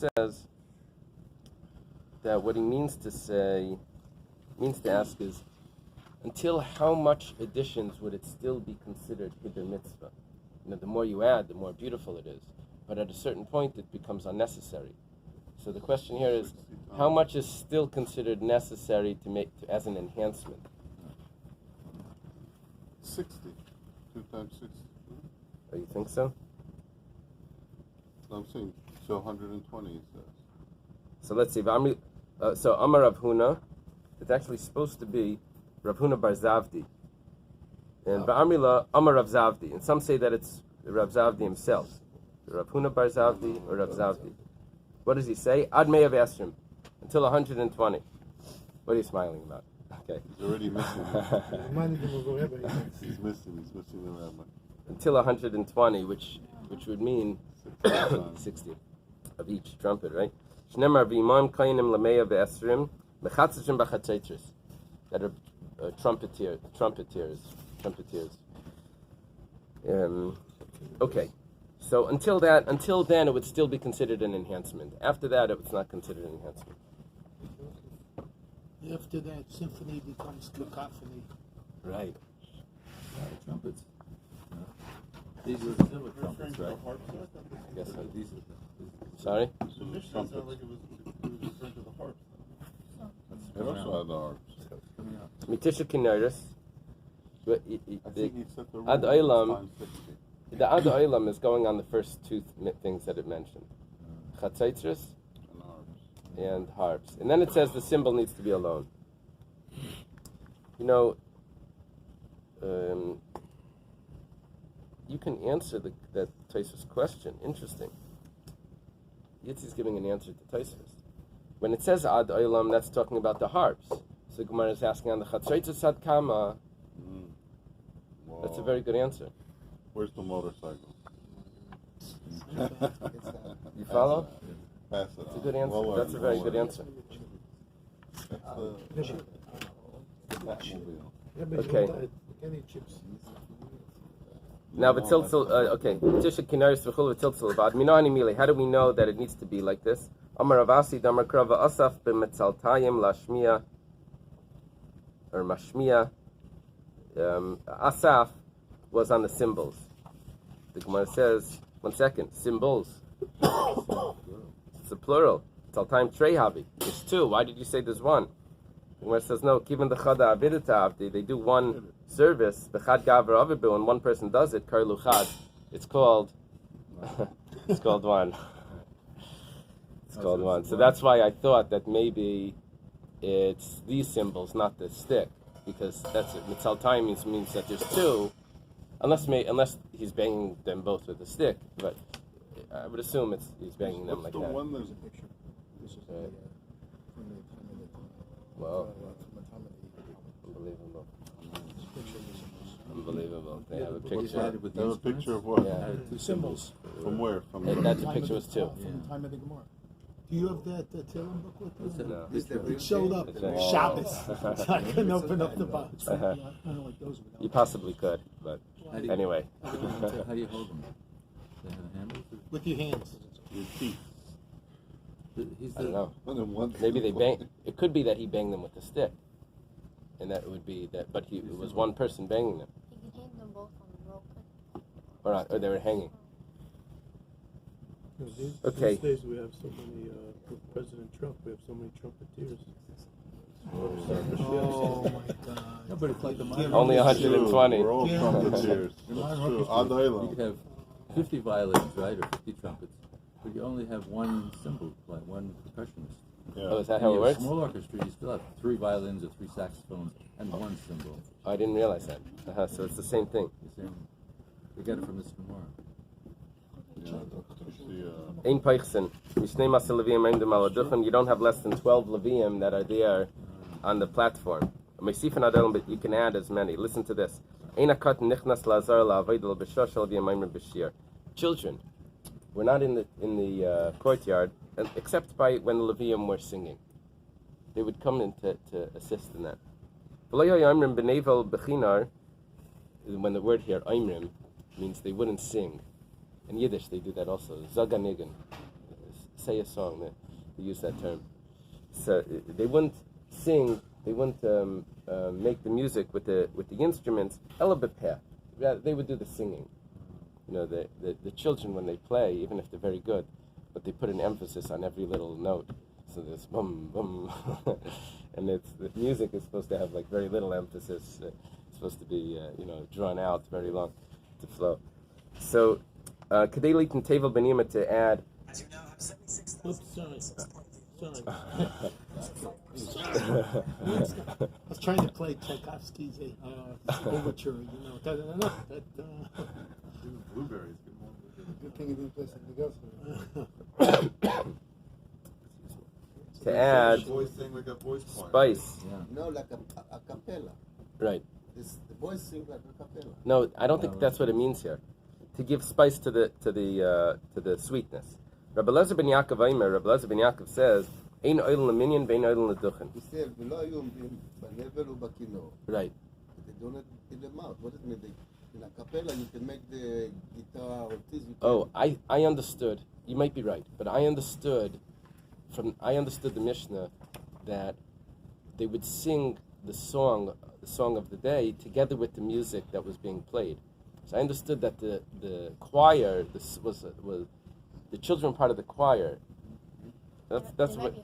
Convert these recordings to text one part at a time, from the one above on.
says that what he means to ask is, until how much additions would it still be considered hider mitzvah? The more you add, the more beautiful it is. But at a certain point, it becomes unnecessary. So the question here is, how much is still considered necessary as an enhancement? 60. 2 times 60. Oh, you think so? I'm saying, so 120 it says. So let's see. So Amar Rav Huna, it's actually supposed to be Rav Huna bar Zavdi. And Ba'amila, Amar Rav Zavdi. And some say that it's Rav Zavdi himself. Rav Huna bar Zavdi or Rav Zavdi. What does he say? Ad me'av esrim, until 120. What are you smiling about? Okay. He's already missing. He's missing the rabbi. Until 120, which would mean 60 of each trumpet, right? Shnemar v'imam kainim l'me'av esrim, mechatzishim b'chatzeitris. That are trumpeters. Okay. So until then, it would still be considered an enhancement. After that, it's not considered an enhancement. After that, symphony becomes cacophony. Right. Trumpets. These are the silver trumpets, right? I guess so. Sorry? So the trumpets. They also had the harps. Mitisha Kinaris. I think he said the Ad Olam. The Ad Olam is going on the first two things that it mentioned. Chatzeitris and harps. And then it says the symbol needs to be alone. You can answer that Tosfos question. Interesting. Yitzi's giving an answer to Tosfos. When it says Ad Olam, that's talking about the harps. So Gemara is asking on the Chatzeitris Ad Kama. That's a very good answer. Where's the motorcycle? You follow? Pass it That's a on. good answer. That's a very good answer. Okay. Now, okay. How do we know that it needs to be like this? Amar Ravasi Damar Krava Asaf b'metzaltayim lashmiya or mashmiya. Asaf was on the cymbals. The Gemara says, 1 second, cymbals. It's a plural. Tzaltayim trei. There's 2. Why did you say there's 1? The Gemara says, no, given the chada avidita avdi, they do one service, the chad gaver avibu, and one person does it, karlu chad. It's called one. It's called one. So that's why I thought that maybe it's these symbols, not the stick. Because that's it. Mitzal time means that there's 2, unless he's banging them both with a stick. But I would assume he's banging them like that. One there's a picture. Well, unbelievable. They have a picture. They have a picture of what? Yeah. 2 symbols. From where? From That the picture was 2. From the time of the Gemara. Do you have that Tehillim book with you? No. It showed up Shabbos. So I couldn't open up the box. You possibly could, but anyway. How do you hold them? They have a handle? With your hands. your teeth. I don't know. Maybe they bang. It could be that he banged them with a stick, and that would be that. But it was one person banging them. You can hang them both on the rope. Or they were hanging. Okay. These days we have so many, with President Trump, we have so many trumpeteers. Oh my God. No, but it's like the modern Only 120. We're all trumpeters. That's true. You could have 50 violins, right, or 50 trumpets, but you only have one cymbal, like one percussionist. Yeah. Oh, is that how it works? In a small orchestra, you still have 3 violins or 3 saxophones and 1 cymbal. Oh, I didn't realize that. So it's the same thing. The same. We get it from this Gemara. Ein Peichsen. You don't have less than 12 Levium that are there on the platform. But you can add as many. Listen to this. Children were not in the courtyard except by when the Levium were singing. They would come in to assist in that. When the word here, Aimrim, means they wouldn't sing. In Yiddish, they do that also. Zaganigan. say a song. They use that term. So they wouldn't sing. They wouldn't make the music with the instruments. They would do the singing. You know, the children when they play, even if they're very good, but they put an emphasis on every little note. So there's bum bum, and the music is supposed to have like very little emphasis. It's supposed to be drawn out very long to flow. So Kadelit and Tevel Benima to add. Oops, sorry. I was trying to play Tchaikovsky's overture, Blueberries. Good thing you didn't play something else. To add Boys sing like a boys choir. spice. No, like a cappella. Right. The boys sing like a cappella. No, I don't think that's what it means here. To give spice to the sweetness. Rabbi Lezer ben Yaakov says, "Ein oil leminyan, vein oil leduchen." He said, "V'lo hayu omdim b'nevel u'b'kinor." Right. They don't have in the mouth. What does it mean? In a cappella, you can make the guitar or this. Oh, I understood. You might be right, but I understood the Mishnah that they would sing the song of the day together with the music that was being played. So I understood that the choir was the children part of the choir. That's what,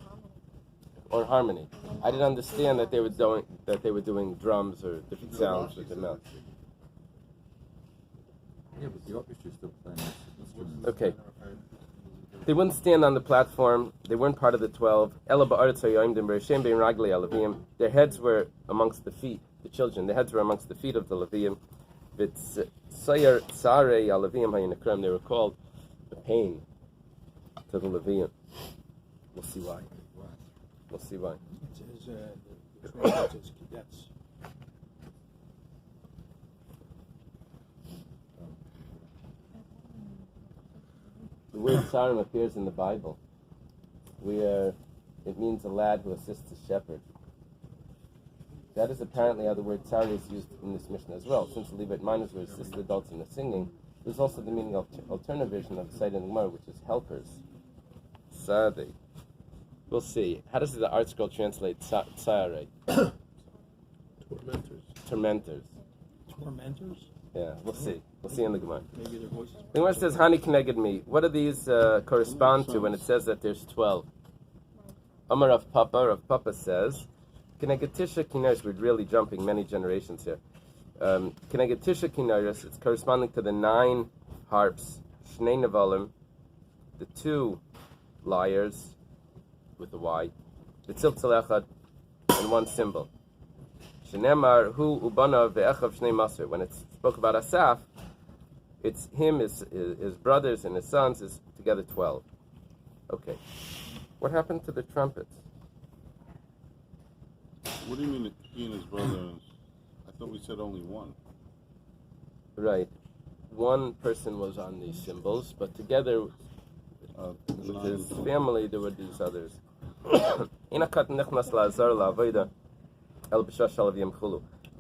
or harmony. I didn't understand that they were doing drums or different sounds with their mouth. Yeah, but the orchestra still playing instruments. Okay. They wouldn't stand on the platform. They weren't part of the 12. Their heads were amongst the feet, the children. Their heads were amongst the feet of the Levium. They were called the pain to the Levium. We'll see why. We'll see why. It says the trumpets as cadets. The word Sarim appears in the Bible, where it means a lad who assists a shepherd. That is apparently how the word Sari is used in this mission as well. Since the Levite minors were assisted adults in the singing, there's also the meaning of alternative version of the site in the Gemara, which is helpers. Sadi. We'll see. How does the art scroll translate Sari? Tormentors. Tormentors? Yeah, we'll see. We'll see in the Gemara. Maybe their voices. The Gemara says, Hani Kneged me. What do these correspond to when it says that there's 12? Amar Rav Papa says, Kneged Tisha Kinaris, we're really jumping many generations here. Kneged Tisha Kinaris, it's corresponding to the 9 harps, Shnei Nevalim, the 2 lyres, with the Y, the Tziltzal Echad, and 1 cymbal. Shenemar hu ubanav ve'echav shnei maser. When it spoke about Asaph, it's him, his brothers, and his sons is together 12. Okay. What happened to the trumpets? What do you mean he and his brothers? I thought we said only one. Right. One person was on these cymbals, but together with his family there were these others. The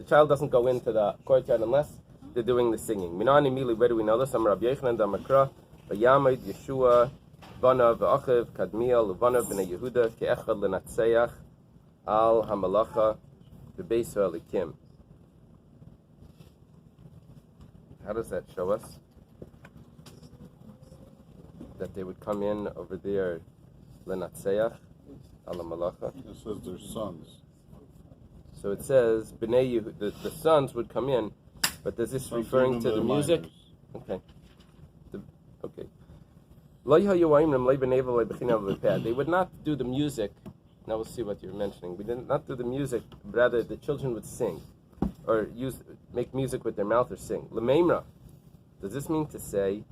child doesn't go into the courtyard unless they're doing the singing. Minani Mili, where do we know this? Amar Rabbi Yochanan Damakra, Vayamid Yeshua, Banav Achiv, Kadmiel, Uvanav Bnei Yehuda, Ke'echad Lenatseach, Al Hamalacha, Bebeso Elikim. How does that show us? That they would come in over there, Lenatseach, Al Hamalacha. It says their sons. So it says, Bnei Yehuda, the sons would come in, but is this referring to the music? Okay. Okay. They would not do the music. Now we'll see what you're mentioning. We did not do the music, rather the children would sing, or make music with their mouth or sing. L'meimra. Does this mean to say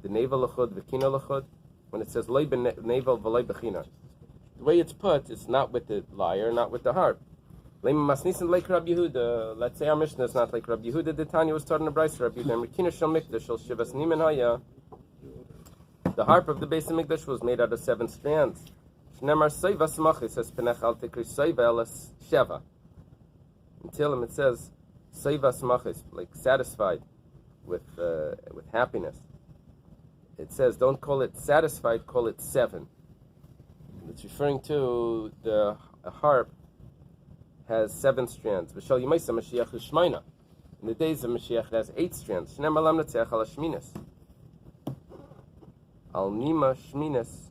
the nevel lachud v'kina lachud? When it says loy nevel v'loy b'china, the way it's put, it's not with the lyre, not with the harp. Let's say our Mishnah is not like Rabbi Yehuda. The Tanya was taught in the Brayso. Rabbi Yehuda. The harp of the base of Mikdash was made out of 7 strands. Until it says Soiva Smachis, like satisfied with happiness. It says don't call it satisfied, call it 7. It's referring to a harp has 7 strands. V'shal Yemaisa Mashiach is Shmaina. In the days of Mashiach, it has 8 strands. Shneim alam netzeach al hashminas. Al nima shminas,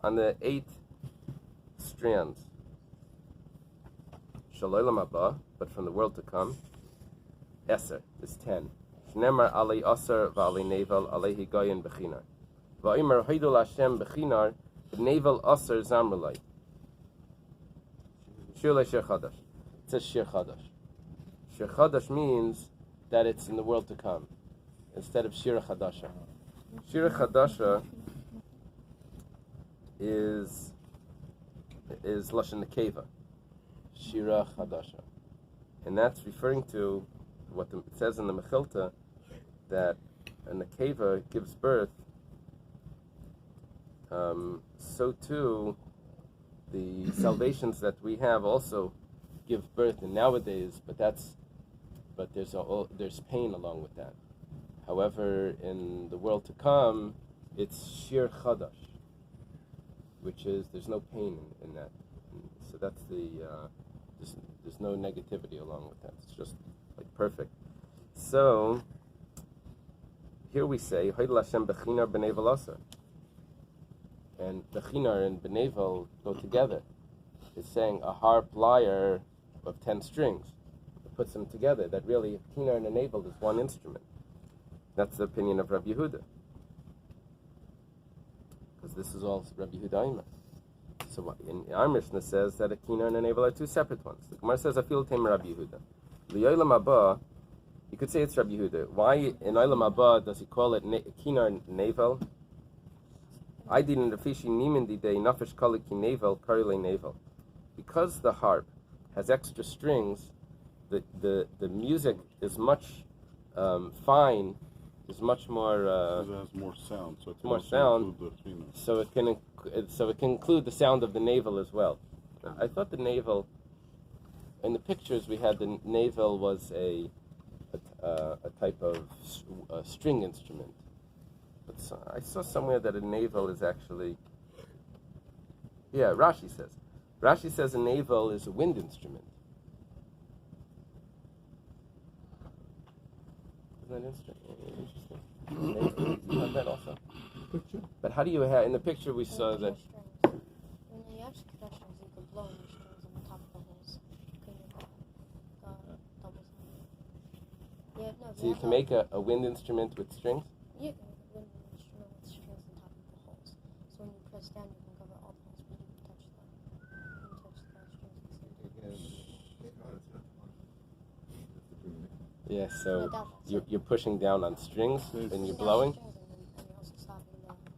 on the 8 strands. Shalolam haba, but from the world to come, Eser is 10. Shnemar alei aser v'alei nevel alei higayin bechinar. V'omer haidul Hashem bechinar nevel aser zamrulai. Shir Shir Chadash. It says Shir Chadash. Shir Chadash means that it's in the world to come, instead of Shir Chadasha. Shir Chadasha is Lashon Nekeva. Shira Chadasha. And that's referring to what it says in the Mechilta, that a Nekeva gives birth, so too the salvations that we have also give birth in nowadays, but there's pain along with that. However, in the world to come, it's Shir Chadash, which is there's no pain in that. So that's there's no negativity along with that. It's just like perfect. So here we say Haidul Hashem Bechinar B'Nevel Aser. And Bechinar and B'Nevel go together. It's saying a harp lyre of 10 strings. It puts them together. That really, Bechinar and Nevel is one instrument. That's the opinion of Rabbi Yehuda. Because this is all Rabbi Yehuda Aimer. So in our Mishnah says that a Kinar and a Nevel are 2 separate ones. The Gemara says, Afil Tem Rabbi Yehuda. L'yolam Abba, you could say it's Rabbi Yehuda. Why in Olam Abba does he call it Kinar and Nevel? I didn't Rafishi Nimindi Day Nafish Kaliki Nevel Karile Nevel. Because the harp has extra strings, the music is much fine, is much more. It has more sound, so it can more also sound, include the female. so it can include the sound of the navel as well. I thought the navel, in the pictures we had, the navel was a type of string instrument. But I saw somewhere that a navel is actually. Yeah, Rashi says a navel is a wind instrument. Isn't that interesting? You have that also. But how do you have, in the picture we saw that. When you have strings, you can blow in the strings on the top of the holes. So you can make a wind instrument with strings? You can make a wind instrument with strings on top of the holes. So when you press down, you can cover all the holes, but you can touch them. You can touch the strings. Yeah, so you're pushing down on strings and you're blowing? And you're also stopping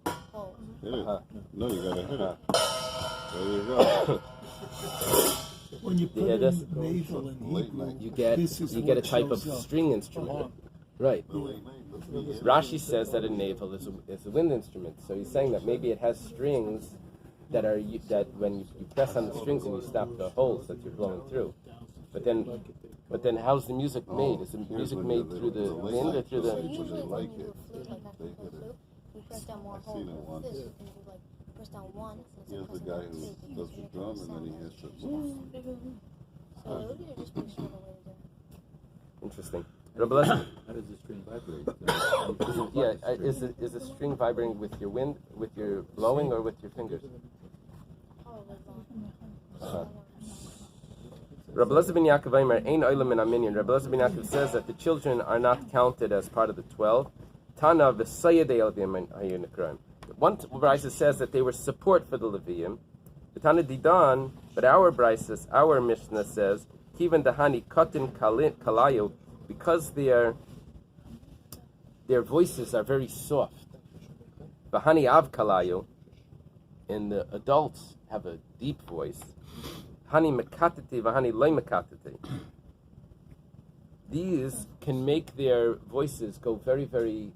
the holes. Hit it. Uh-huh. No, you gotta hit it. There you go. When you put hear in this? navel and Late Hebrew, night. You get a type of shows up. string instrument. Right. Rashi says that a navel is a wind instrument. So he's saying that maybe it has strings that when you press on the strings and you stop the holes that you're blowing through. But then how's the music made? Is the music made through the wind or through So the... usually when like you do it. a flute, like after you play a flute, you press down more I've holes. seen it With once. this, you can do like, press down one, and Here's it's the guy who does the drum, and then he has to. So it would just be a shorter way to do it. Interesting. Rabbi Leslie, How does the string vibrate? is the string vibrating with your wind, with your blowing, or with your fingers? Probably Uh-huh. Rabbi Elazar ben Yaakov Aimer, Ein Olam min Aminyan. Rabbi Elazar ben Yaakov says that the children are not counted as part of the 12. Tana v'sayedei Leviim hayu nikraim. One brisa says that they were support for the Leviim. The Tana Didan, but our Mishnah says, Kivan dahani katin kalayu, because their voices are very soft. V'hani av kalayu, and the adults have a deep voice. Hani mekatati v'hani loy mekatati. These can make their voices go very, very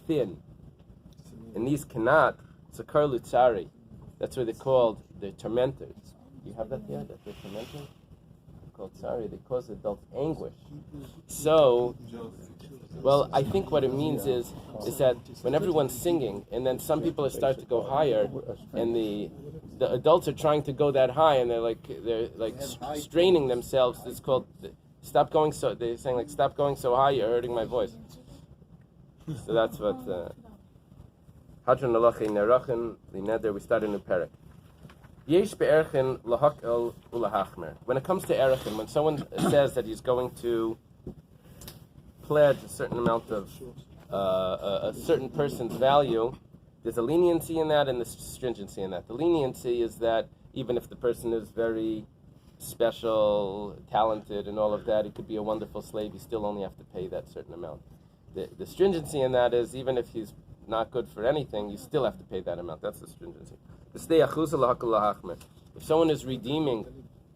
thin. And these cannot. Sakar lutzari. That's what they're called, the tormentors. You have that here? That they're tormentors? They're called tsari. They cause adult anguish. So, well, I think what it means is that when everyone's singing, and then some people start to go higher, and the adults are trying to go that high, and they're like straining themselves. It's called stop going so. They're saying like stop going so high. You're hurting my voice. So that's what. Hadron Alachin Nerachin Lineder. We start a new parak. Yesh be'erchin lahakal ulahachmer. When it comes to erachin, when someone says that he's going to pledge a certain amount of a certain person's value, there's a leniency in that and the stringency in that. The leniency is that even if the person is very special, talented, and all of that, he could be a wonderful slave, you still only have to pay that certain amount. The stringency in that is even if he's not good for anything, you still have to pay that amount. That's the stringency. If someone is redeeming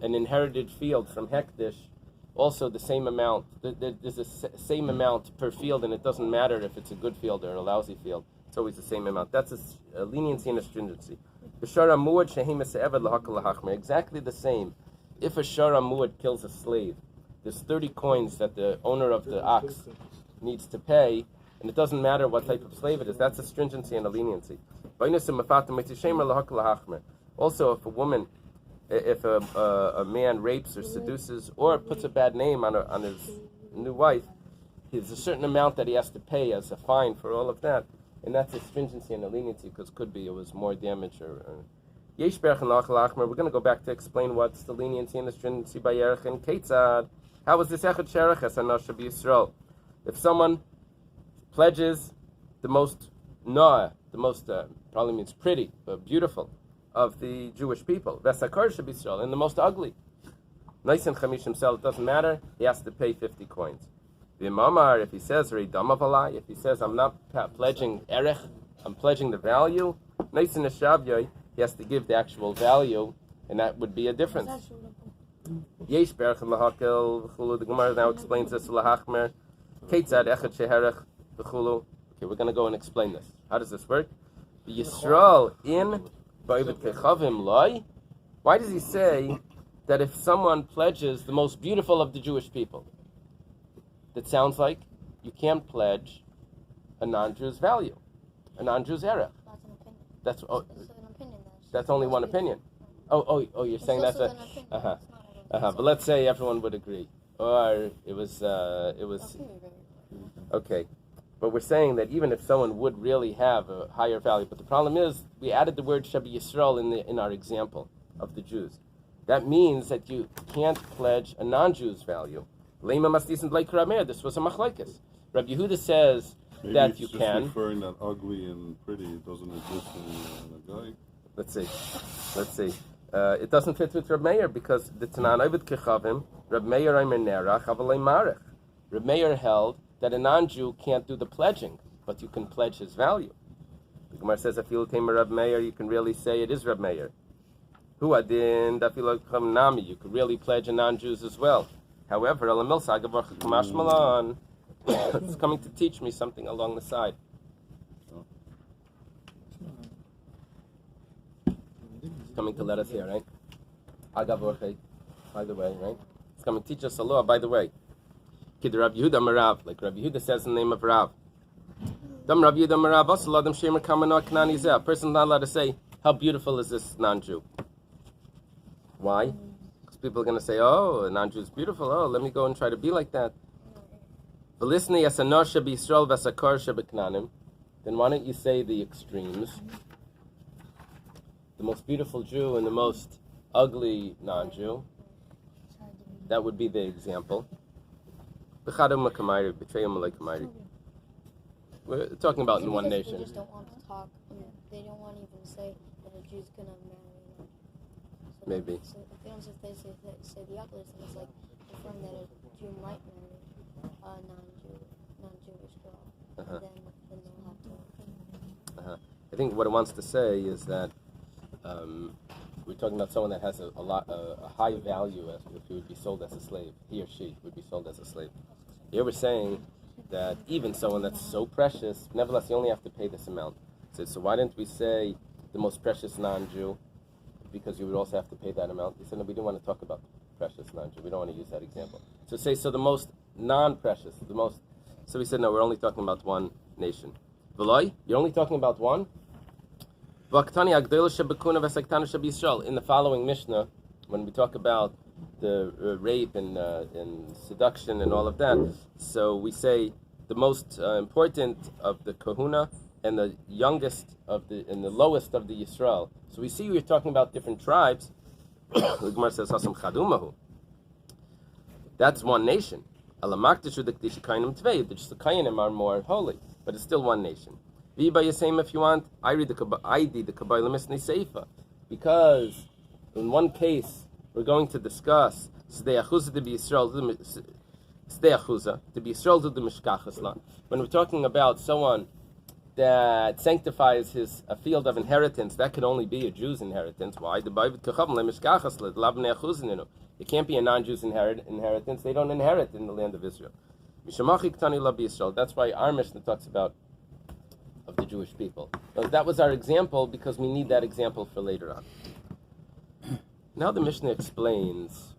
an inherited field from Hektish, also the same amount, there's the same amount per field, and it doesn't matter if it's a good field or a lousy field. It's always the same amount. That's a leniency and a stringency. Exactly the same. If a shara muad kills a slave, there's 30 coins that the owner of the ox needs to pay, and it doesn't matter what type of slave it is. That's a stringency and a leniency. Also, if a man rapes or seduces or puts a bad name on his new wife, there's a certain amount that he has to pay as a fine for all of that, and that's a stringency and a leniency because could be it was more damage or. We're going to go back to explain what's the leniency and the stringency by Erachin. Ketzad, how is this echad shereches anasha b'Yisrael? If someone pledges the most noah, the most probably means pretty, but beautiful, of the Jewish people, Vesakar Shabisrael, and the most ugly. Nice and Chamish himself, it doesn't matter, he has to pay 50 coins. V'imamar, if he says, Reidamavalai, if he says, I'm not pledging Erech, I'm pledging the value, nice and Shavyoy, he has to give the actual value, and that would be a difference. Yesh Berach Lahakel, the Gemara now explains this, Lahachmer, Ketzad Echad Sheherech, V'chulu. Okay, we're going to go and explain this. How does this work? Yisrael in why does he say that if someone pledges the most beautiful of the Jewish people, that sounds like you can't pledge a non-Jew's value, a non-Jew's erech? That's an opinion. That's an opinion. That's only one opinion. Oh, you're saying that's a But let's say everyone would agree, or it was okay. But we're saying that even if someone would really have a higher value, but the problem is we added the word Shabi Yisrael in our example of the Jews. That means that you can't pledge a non-Jew's value. Lema Mastis and Blake Ramer. This was a machlekes. Rabbi Yehuda says maybe that you just can. Referring that ugly and pretty, it doesn't exist in a guy. Let's see. It doesn't fit with Reb Meir because the Tanan Ovid Kechavim, Reb Meir Aimer Nerach, Avalei Marech. Reb Meir held that a non-Jew can't do the pledging, but you can pledge his value. The Gemara says, "Afil Tamer Reb Meir," you can really say it is Reb Meir. Hu adin dafilo nami, you could really pledge a non-Jews as well. However, Elamil Sagavach Kamash Malan, it's coming to teach me something along the side. It's coming to let us hear, right? Agavorche, by the way, right? It's coming to teach us a law, by the way. Kid Rav Yehuda Marav, like Rav Yehuda says in the name of Rav. Dam Rav Yehuda Marav, Asaladam Shemer Kamanah Knani Zeh. A person's not allowed to say, how beautiful is this non-Jew? Why? Because people are going to say, oh, a non-Jew is beautiful. Oh, let me go and try to be like that. V'lisnei asanor shebi-Yisrael v'asakar shebeknanim. Then why don't you say the extremes? The most beautiful Jew and the most ugly non-Jew. That would be the example. We're talking about in one nation. They just don't want to talk. They don't want to even say that a Jew's gonna marry them. So Maybe. So if they don't say the ugliest, then it's like confirm that a Jew might marry a non-Jewish girl. Then they'll have to. I think what it wants to say is that we're talking about someone that has a high value as if he would be sold as a slave. He or she would be sold as a slave. Here we're saying that even someone that's so precious, nevertheless, you only have to pay this amount. So why didn't we say the most precious non-Jew? Because you would also have to pay that amount. He said, no, we didn't want to talk about precious non-Jew. We don't want to use that example. So the most non-precious, So we said, no, we're only talking about one nation. V'loi, you're only talking about one? In the following Mishnah, when we talk about the rape and seduction and all of that, so we say the most important of the kahuna and the youngest of the and the lowest of the Yisrael. So we see we're talking about different tribes. The Gemara says Hasam Chadumahu. That's one nation. The Kayanim are more holy, but it's still one nation. If you want, I read the Kabbalah Mishneh Seifa, because in one case we're going to discuss Sdei Achuza to be Yisrael to the Mishkachas. When we're talking about someone that sanctifies a field of inheritance, that could only be a Jew's inheritance. Why? It can't be a non-Jew's inheritance. They don't inherit in the land of Israel. That's why our Mishnah talks about of the Jewish people. So that was our example because we need that example for later on. Now the Mishnah explains,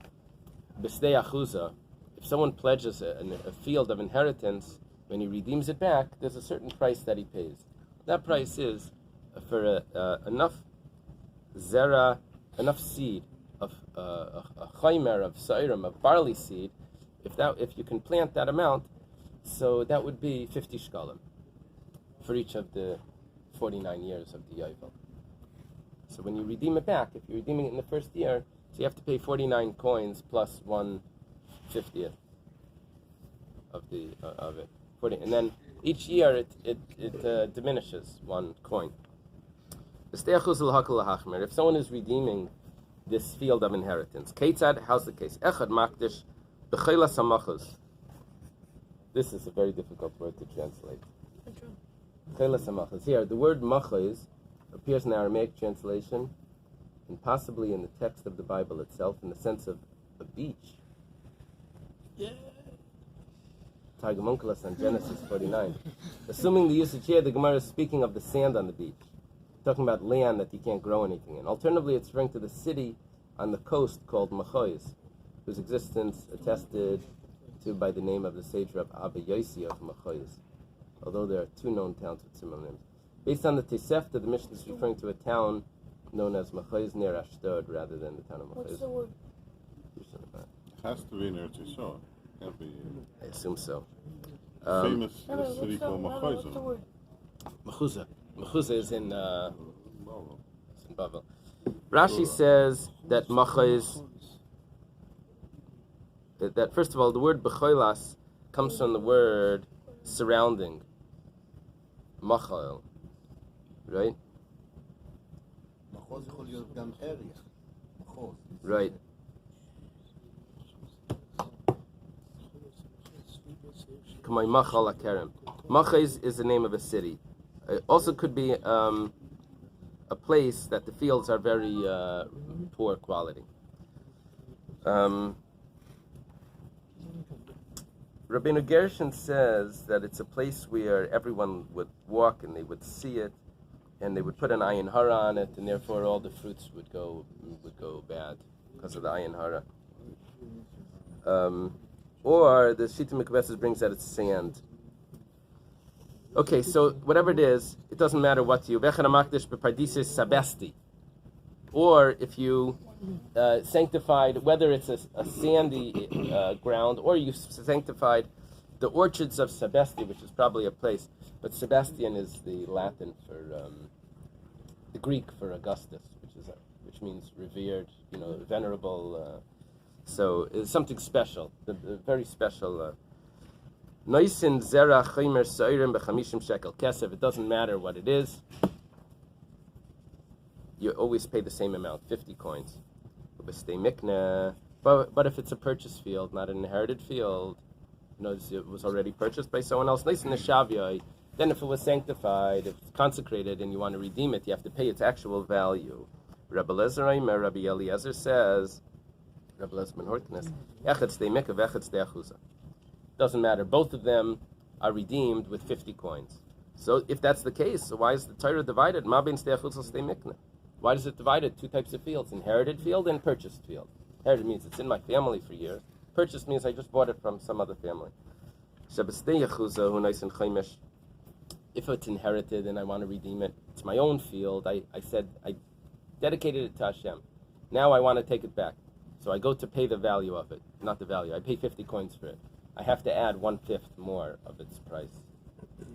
B'stei Achuza, if someone pledges a field of inheritance, when he redeems it back, there's a certain price that he pays. That price is for enough zera, enough seed of a chaymer, of sa'irim, of barley seed. If you can plant that amount, so that would be 50 shkalim for each of the 49 years of the yovel. So when you redeem it back, if you're redeeming it in the first year, so you have to pay 49 coins plus 1/50th of it. And then each year it diminishes 1 coin. If someone is redeeming this field of inheritance, Ketzad, how's the case? Echad makdish b'chela samachos. This is a very difficult word to translate. B'chela samachos. Here, the word machos appears in the Aramaic translation and possibly in the text of the Bible itself in the sense of a beach. Yeah. Targumunculus on Genesis 49. Assuming the usage here, the Gemara is speaking of the sand on the beach, talking about land that you can't grow anything in. Alternatively, it's referring to the city on the coast called Machois, whose existence attested to by the name of the sage Rab Abba Yossi of Machois, although there are 2 known towns with similar names. Based on the Tosefta, the Mishnah is referring to a town known as Machois near Ashdod rather than the town of Machois. What's the word? It has to be near Tishon. Can't be I assume so. famous city called What's the word? Mechuzah. Mechuzah is in Bavel. Bavel. Rashi says that Machois, that first of all, the word Bechoilas comes from the word surrounding. Machal. Right? מחוז יכול להיות גם area. מחוז. Right. Kamay Machal Akerem. Machois is the name of a city. It also could be a place that the fields are very poor quality. Rabbeinu Gershon says that it's a place where everyone would walk and they would see it, and they would put an ayin hara on it, and therefore all the fruits would go bad because of the ayin hara. Or the Shita Mikveses brings that it's sand. Okay, so whatever it is, it doesn't matter what you. Sabesti. Or if you sanctified, whether it's a sandy ground, or you sanctified the orchards of Sabesti, which is probably a place, but Sebastian is the Latin for the Greek for Augustus, which means revered, venerable. So it's something special, very special. Noisin zera chaymer sa'irim b'chamishim shekel kesef. It doesn't matter what it is. You always pay the same amount, 50 coins. But if it's a purchase field, not an inherited field, notice it was already purchased by someone else. Nice in the shavya. Then if it was sanctified, if it's consecrated, and you want to redeem it, you have to pay its actual value. Rabbi Eliezer says, Rabbi Eliezer ben Horknes, echad stei mikveh, echad stei achuza. Doesn't matter. Both of them are redeemed with 50 coins. So if that's the case, so why is the Torah divided? Ma ben stei achuza stei mikveh. Why does it divide it? 2 types of fields: inherited field and purchased field. Inherited means it's in my family for years. Purchased means I just bought it from some other family. if it's inherited and I want to redeem it, it's my own field. I said I dedicated it to Hashem. Now I want to take it back. So I go to pay the value of it. Not the value. I pay 50 coins for it. I have to add 1/5 more of its price.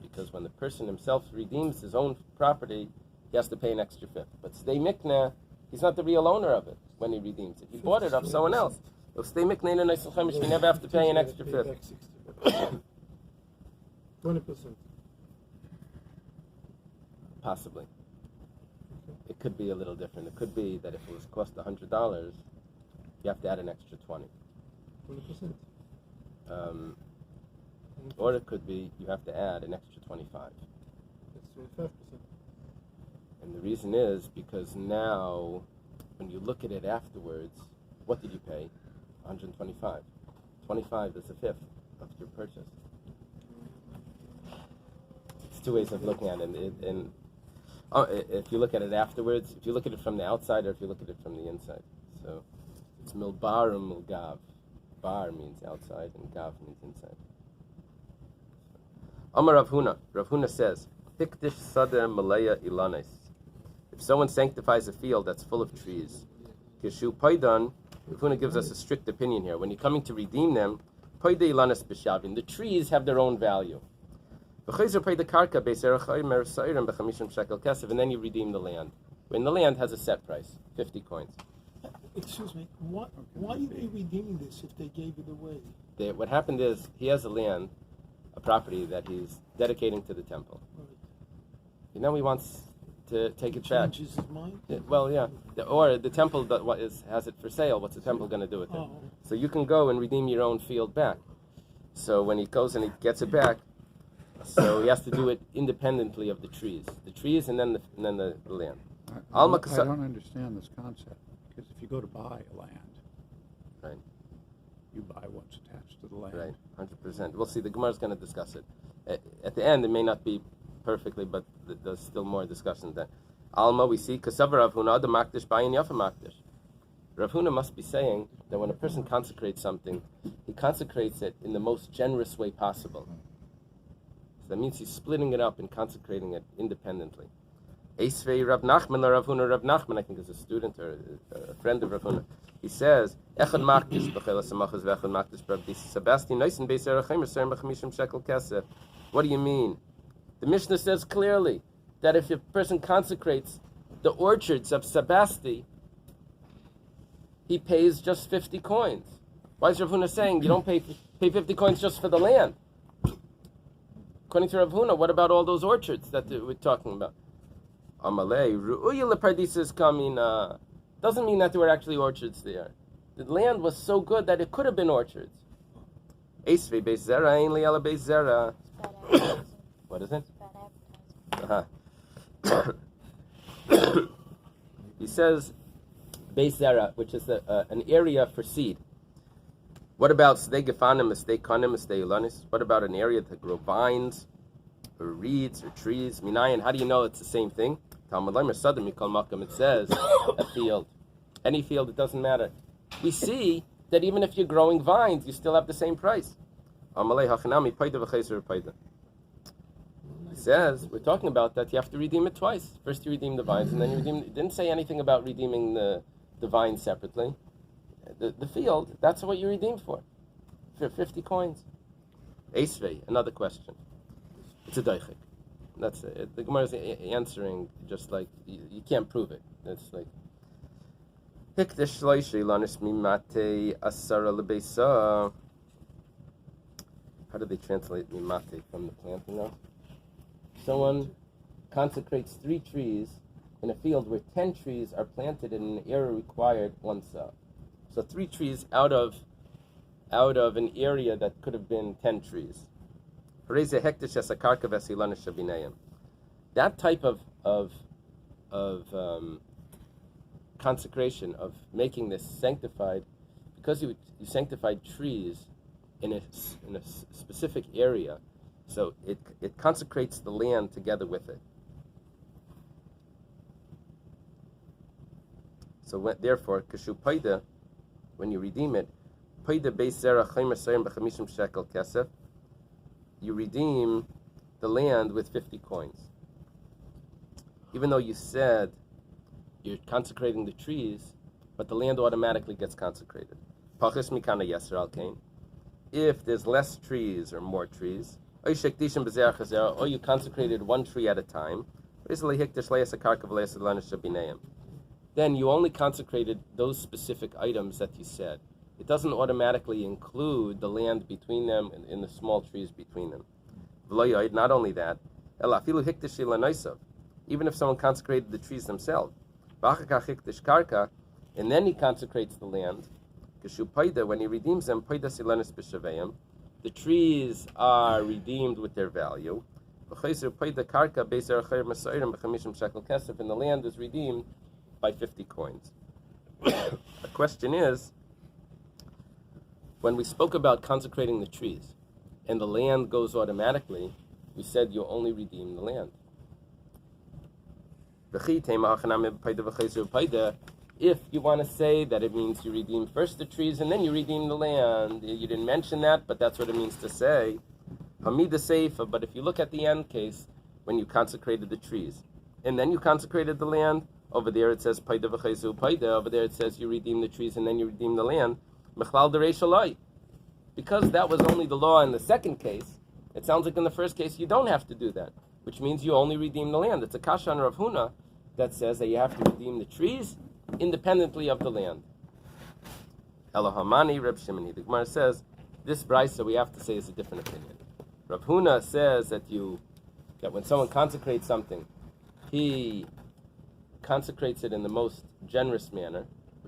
Because when the person himself redeems his own property, he has to pay an extra 1/5. But Stay Mikna, he's not the real owner of it when he redeems it. He bought it off someone else. So Stay Mikna in a nice Chemish, you never have to pay an extra 1/5. 20%. Possibly. It could be a little different. It could be that if it was cost $100, you have to add an extra 20. 20%. Or it could be you have to add an extra 25. That's 25%. And the reason is because now, when you look at it afterwards, what did you pay? 125. 25 is 1/5 of your purchase. It's two ways of looking at it. If you look at it afterwards, if you look at it from the outside or if you look at it from the inside. So it's milbar and milgav. Bar means outside and gav means inside. Amar Rav Huna. Rav Huna says, Pikdish sadeh malaya ilanes. If someone sanctifies a field that's full of trees, Kishu Paidan, Rav Huna gives us a strict opinion here. When you're coming to redeem them, Paida ilanes b'shavin. The trees have their own value. And then you redeem the land. When the land has a set price, 50 coins. Excuse me, why are they redeeming this if they gave it away? What happened is, he has a property that he's dedicating to the temple. Right. And now he wants to take it back. Changes his mind? Well, yeah. Or the temple has it for sale. What's the temple going to do with it? Oh. So you can go and redeem your own field back. So when he goes and he gets it back, so he has to do it independently of the trees. The trees and then the land. I don't understand this concept. Because if you go to buy land, Right. you buy what's attached to the land. Right, 100%. We'll see. The Gemara is going to discuss it. At the end, it may not be perfectly, but there's still more discussion there. Alma, we see, Kasavar Rav Huna, the Makdish, Bayin Yafa Makdish. Rav Huna must be saying that when a person consecrates something, he consecrates it in the most generous way possible. So that means he's splitting it up and consecrating it independently. Eisvei Rav Nachman, Rav Huna, Rav Nachman, I think is a student or a friend of Rav Huna. He says, Echad Makdish, B'chel HaSamachas V'echad Makdish B'Rabdis Sebastian, Noisen Beis Erachin Meserem B'Chamishim Shekel Kesef. What do you mean? The Mishnah says clearly that if a person consecrates the orchards of Sebasti, he pays just 50 coins. Why is Rav Huna saying you don't pay 50 coins just for the land? According to Rav Huna, what about all those orchards that we're talking about? Amalei, Ru'uya Lepardisa Kamina. Doesn't mean that there were actually orchards there. The land was so good that it could have been orchards. Esvei Beis Zera, Ein Liela Beis Zera. What is it? He says Beis Zera, which is an area for seed. What about Stei Gefanim, Stei Kanim, Stei Elanis? What about an area that grow vines, or reeds, or trees? Minayan, how do you know it's the same thing? Talmud Leimer Sadim Mikol Makam, it says a field. Any field, it doesn't matter. We see that even if you're growing vines, you still have the same price. He says, we're talking about that you have to redeem it twice. First you redeem the vines, and then you redeem. It didn't say anything about redeeming the vines separately. The field, that's what you redeemed for 50 coins. Esvei, another question. It's a daichik. That's it. The Gemara is answering just like, you can't prove it. It's like, Hikdish shloishe lanis mimate asara lebeisa. How do they translate mimate from the planting of? Someone consecrates 3 trees in a field where 10 trees are planted in an area required 1 sa. So 3 trees out of an area that could have been 10 trees. That type of consecration, of making this sanctified, because you sanctified trees in a specific area, so it consecrates the land together with it. So therefore, kashu paida, when you redeem it, paida beis zera chaymer sayim b'chamishim shekel kesef, you redeem the land with 50 coins. Even though you said you're consecrating the trees, but the land automatically gets consecrated. Pachis mikana yeser al kain. If there's less trees or more trees, or you consecrated one tree at a time, then you only consecrated those specific items that you said. It doesn't automatically include the land between them and the small trees between them. Not only that, even if someone consecrated the trees themselves, and then he consecrates the land, when he redeems them, the trees are redeemed with their value, and the land is redeemed by 50 coins. The question is, when we spoke about consecrating the trees and the land goes automatically, we said you only redeem the land. If you want to say that it means you redeem first the trees and then you redeem the land, you didn't mention that, but that's what it means to say. Hamida Seifa, but if you look at the end case, when you consecrated the trees and then you consecrated the land, over there it says Paida v'chezu Paida, over there it says you redeem the trees and then you redeem the land. Mechlal derei shalai. Because that was only the law in the second case, it sounds like in the first case you don't have to do that, which means you only redeem the land. It's a kasha on Rav Huna that says that you have to redeem the trees independently of the land. Elohamani, Reb Shimoni. The Gemara says this brisa we have to say is a different opinion. Rav Huna says that when someone consecrates something, he consecrates it in the most generous manner,